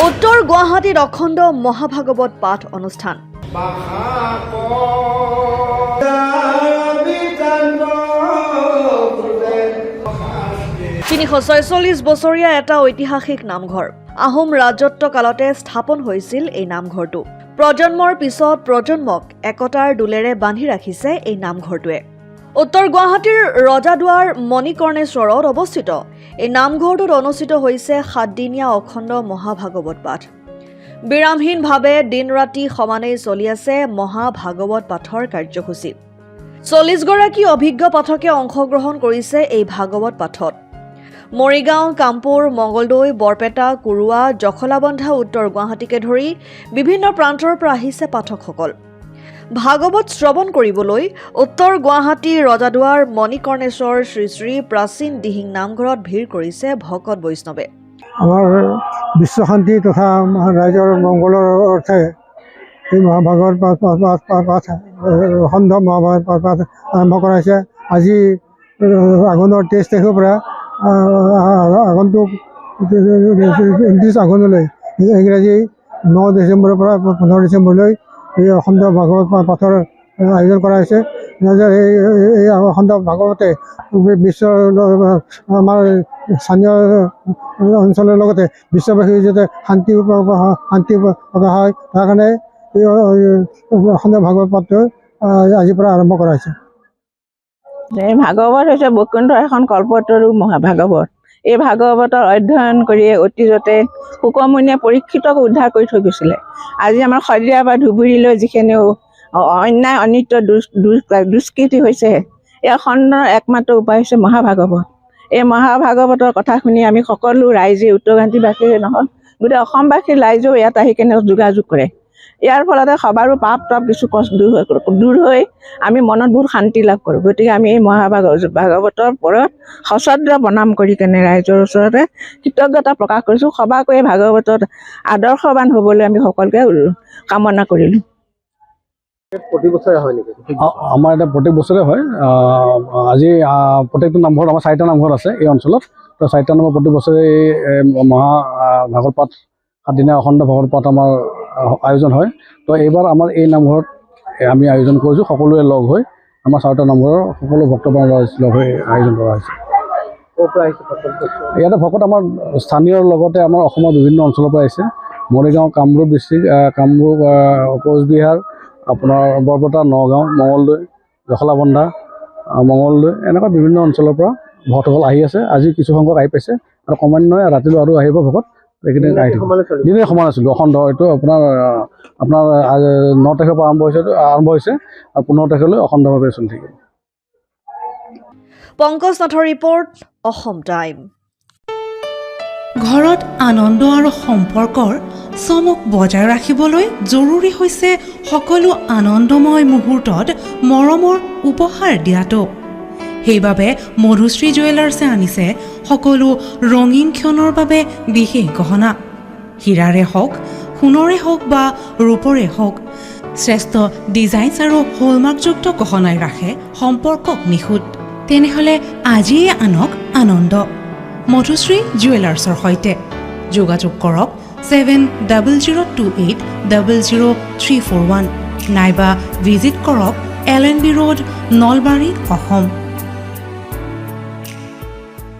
উত্তৰ গুৱাহাটীত অখণ্ড মহাভাগৱত পাঠ অনুষ্ঠান। তিনি 46 বছৰীয়া এটা ঐতিহাসিক নামঘৰ। আহোম ৰাজত্ব কালতে স্থাপন হৈছিল এই নামঘৰটো। প্ৰজন্মৰ পিছত প্ৰজন্মক একতাৰ দোলেৰে বান্ধি ৰাখিছে এই নামঘৰটোৱে। উত্তৰ গুৱাহাটীৰ ৰজাদুৱাৰ মণিকৰ্ণেশ্বৰত অৱস্থিত এই নামঘৰটোত অনুষ্ঠিত হৈছে 7 দিনীয়া অখণ্ড মহাভাগৱত পাঠ। বিৰামহীনভাৱে দিন ৰাতি সমানেই চলি আছে মহাভাগৱত পাঠৰ কাৰ্যসূচী। 40 গৰাকী অভিজ্ঞ পাঠকে অংশগ্ৰহণ কৰিছে এই ভাগৱত পাঠত। মৰিগাঁও, কামপুৰ, মঙ্গলদৈ, বৰপেটা, কুৰুৱা, জখলাবন্ধা, উত্তৰ গুৱাহাটীকে ধৰি বিভিন্ন প্ৰান্তৰ পৰা আহিছে পাঠকসকল। ভাগৱত শ্ৰৱণ কৰিবলৈ উত্তৰ গুৱাহাটী ৰজাদুৱাৰ মণিকৰ্ণেশ্বৰ শ্ৰী শ্ৰী প্ৰাচীন দিহিং নামঘৰত ভিৰ কৰিছে ভকত বৈষ্ণৱে। আমাৰ বিশ্ব শান্তি তথা ৰাইজৰ মংগলৰ অৰ্থে এই মহাভাগৱত পাঠ অখণ্ড মহাভাগৱত পাঠ আৰম্ভ কৰাইছে। আজি আঘোণৰ 23 তাৰিখৰ পৰা আগন্তুক 29 আঘোণলৈ, ইংৰাজী 9 ডিচেম্বৰৰ পৰা 15 ডিচেম্বৰলৈ এই অখণ্ড ভাগৱত পাঠৰ আয়োজন কৰা হৈছে। এই অখণ্ড ভাগৱতে বিশ্বৰ আমাৰ স্থানীয় অঞ্চলৰ লগতে বিশ্ববাসীৰ যাতে শান্তি প্ৰকাশ হয়, তাৰ কাৰণে এই অখণ্ড ভাগৱত পাঠটো আজিৰ পৰা আৰম্ভ কৰা হৈছে। এই ভাগৱত হৈছে বৈকুণ্ঠৰ এখন কল্পতৰু মহাভাগৱত। এই ভাগৱতৰ অধ্যয়ন কৰিয়ে অতীজতে শুকমুনিয়ে পৰীক্ষিতক উদ্ধাৰ কৰি থৈ গৈছিলে। আজি আমাৰ শদিয়া বা ধুবুৰীলৈ যিখিনি অন্যায় অনিত্য দুষ্কৃতি হৈছে, এই খণ্ডৰ একমাত্ৰ উপায় হৈছে মহাভাগৱত। এই মহাভাগৱতৰ কথা শুনি আমি সকলো ৰাইজে, উত্তৰ গুৱাহাটীবাসীয়ে নহয়, গোটেই অসমবাসীৰ ৰাইজেও ইয়াত আহি কেনে যোগাযোগ কৰে। ইয়াৰ ফলতে সবাৰো পাপ তাপ কিছু দূৰ হৈ আমি মনত বহুত শান্তি লাভ কৰোঁ। গতিকে আমি এই মহাভাগৱতৰ ওপৰত সশ্ৰদ্ধ প্ৰণাম কৰি কেনে ৰাইজৰ ওচৰতে কৃতজ্ঞতা প্ৰকাশ কৰিছোঁ। সবাকৈ এই ভাগৱতত আদৰ্শৱান হ'বলৈ আমি সকলোকে কামনা কৰিলোঁ। প্ৰতি বছৰে হয় নেকি? আমাৰ এটা প্ৰত্যেক বছৰে হয়। আজি প্ৰত্যেকটো নামঘৰত আমাৰ 4টা নামঘৰ আছে এই অঞ্চলত। তো 4টা নামঘৰ প্ৰতি বছৰে ভাগৱত পাঠ 7 দিনীয়া অখণ্ড ভাগৱত পাঠ আমাৰ আয়োজন হয়। তো এইবাৰ আমাৰ এই নামঘৰত আমি আয়োজন কৰিছোঁ, সকলোৱে লগ হৈ আমাৰ 4টা নামঘৰৰ সকলো ভক্তপ্ৰাণ লগ হৈ আয়োজন কৰা হৈছে। ইয়াতে ভকত আমাৰ স্থানীয় লগতে আমাৰ অসমৰ বিভিন্ন অঞ্চলৰ পৰা আহিছে। মৰিগাঁও, কামৰূপ ডিষ্ট্ৰিক্ট, কামৰূপ, কোচবিহাৰ, আপোনাৰ বৰপেটা, নগাঁও, মঙ্গলদৈ, জখলাবন্ধা, মঙ্গলদৈ, এনেকুৱা বিভিন্ন অঞ্চলৰ পৰা ভক্তসকল আহি আছে। আজি কিছু সংখ্যক আহি পাইছে আৰু ক্ৰমান্বয়ে ৰাতিলৈ আৰু আহিব ভকত। এইকেইদিন দিনে সমান আছিলোঁ অখণ্ড। এইটো আপোনাৰ 9 তাৰিখৰ পৰা আৰম্ভ হৈছে আৰু 15 তাৰিখলৈ অখণ্ডভাৱে চলি থাকিব। পংকজ নাথৰ ৰিপৰ্ট, অসম টাইম। ঘৰত আনন্দ আৰু সম্পৰ্কৰ চমক বজাই ৰাখিবলৈ জৰুৰী হৈছে সকলো আনন্দময় মুহূৰ্তত মৰমৰ উপহাৰ দিয়াটো। সেইবাবে মধুশ্ৰী জুৱেলাৰ্ছে আনিছে সকলো ৰঙীন ক্ষণৰ বাবে বিশেষ গহনা। হীৰাৰে হওক, সোণৰে হওক বা ৰূপৰে হওক, শ্ৰেষ্ঠ ডিজাইনছ আৰু হলমাৰ্কযুক্ত গহনাই ৰাখে সম্পৰ্কক নিখুঁত। তেনেহ'লে আজিয়ে আনক আনন্দ মধুশ্ৰী জুৱেলাৰ্ছৰ সৈতে। যোগাযোগ কৰক 7028000341 নাইবা ভিজিট কৰক LNB ৰোড, নলবাৰী, অসম।